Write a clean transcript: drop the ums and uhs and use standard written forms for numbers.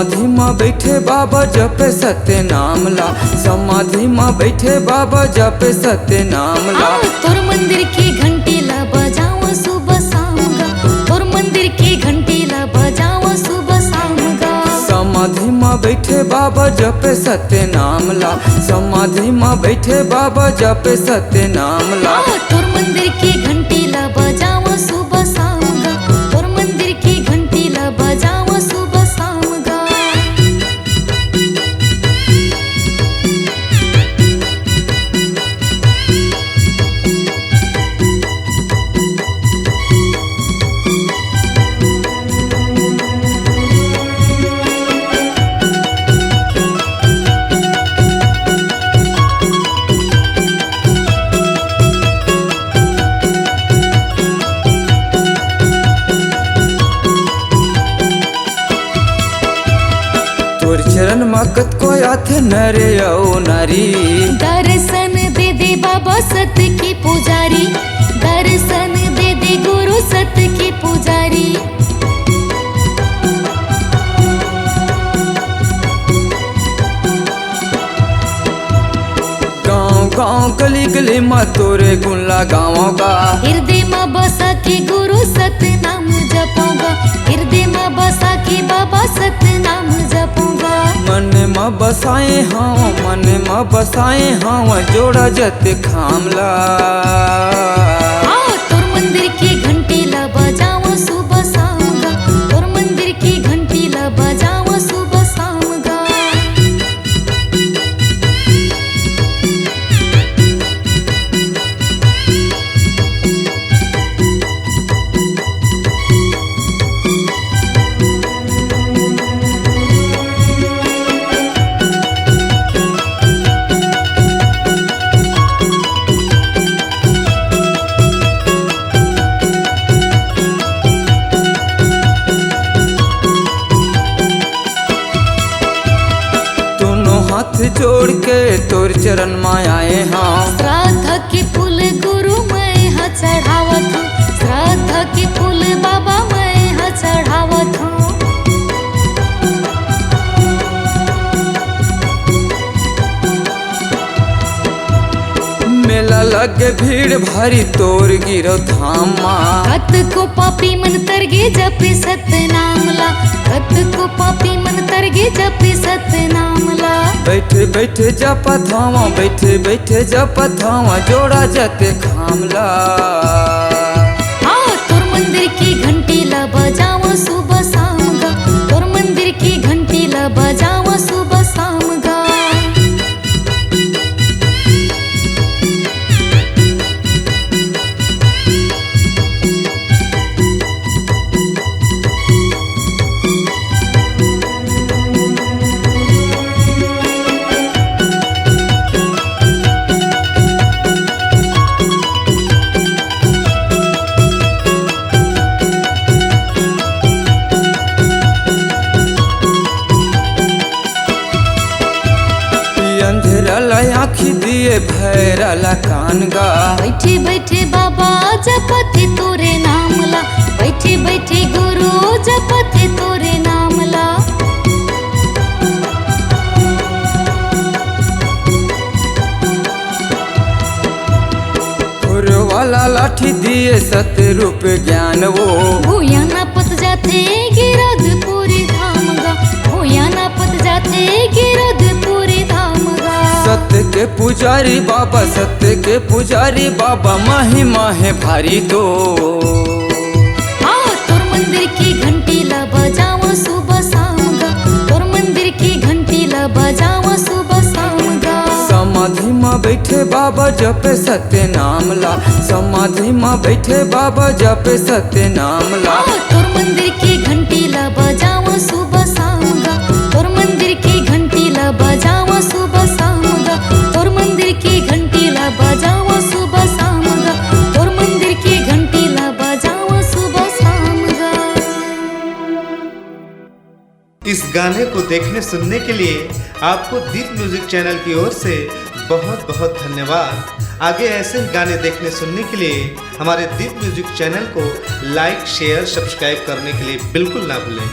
समाधि माँ बैठे बाबा जपे सत्य नाम ला, समाधि माँ बैठे बाबा जपे सत्य नाम ला। तोर मंदिर की घंटी ला बजाओ सुबह शाम गा, तोर मंदिर की घंटी ला बजाओ सुबह शाम गा। समाधि माँ बैठे बाबा जपे सत्य नाम ला, समाधि माँ बैठे बाबा जपे सत्य नाम ला। तोर मंदिर की घंटी ला बजाओ सुबह शाम गा, तोर मंदिर की घंटी ला बजाओ सुबह शाम गा। तोर चरण मकत को आथे नरे ओ नारी। दर्शन दे दे बाबा सत्य की पुजारी, दर्शन दे दे गुरु सत्य की पुजारी। गाँव गाँव गली गली माँ तोरे गुण लगाओगा, हृदय में बसा के गुरु सत्य नाम जपूंगा, हृदय में बसा के बाबा सत्य नाम जपूंगा। मन में बसाए हाँ, मन में बसाए हाँ, जोड़ा जत खामला। तोर मंदिर की घंटी ला बजाओ सुबह शाम गा, तोर मंदिर की घंटी ला बजाओ सुबह शाम गा। हाथ जोड़ के तोर चरण में आए हाँ। श्राद्ध के फूल गुरु मैं हा चढ़ावत हूँ, श्राद्ध के फूल बाबा मैं हा चढ़ावत हूँ। मेला लगे भीड़ भारी तोर गिरो धामा। कत को पापी मन तरगे जपे सत्य नाम ला, कत को पापी मन तरगे जपे सत्य नाम ला। बैठे बैठे जपा धावा, बैठे बैठे जपा धावा, जोड़ा जते खामला। तोर मंदिर की घंटी ला बजाओ सुबह शाम गा, तोर मंदिर की घंटी ला बजाओ सुबह शाम गा। अंधेरा आँखी दिए भैरला कान गा। बैठे बैठे बाबा जपथे तोरे नाम ला, बैठे बैठे गुरु जपथे तोरे नाम ला। वाला लाठी दिए सत्य रूप ज्ञान वो। भूया ना पत जाते गिरद पूरी धाम गा, भूया ना पत जाते गिरद पूरी धाम गा। सत्य के पुजारी बाबा, सत्य के पुजारी बाबा, माही माहे भारी दो। तोर मंदिर की घंटी ला बजाओ सुबह शाम गा, तोर मंदिर की घंटी ला बजाओ सुबह शाम गा। समाधि माँ बैठे बाबा जपे सत्य नाम ला, समाधि माँ बैठे बाबा जपे सत्य नाम ला। तोर मंदिर की घंटी ला बजाओ सुबह शाम गा, तोर मंदिर की घंटी ला बजाओ सुबह शाम गा, तोर मंदिर की घंटी ला बजाओ सुबह शाम गा, तोर मंदिर की घंटी ला बजाओ सुबह शाम गा। इस गाने को देखने सुनने के लिए आपको दीप म्यूजिक चैनल की ओर से बहुत बहुत धन्यवाद। आगे ऐसे ही गाने देखने सुनने के लिए हमारे दीप म्यूजिक चैनल को लाइक शेयर सब्सक्राइब करने के लिए बिल्कुल ना भूलें।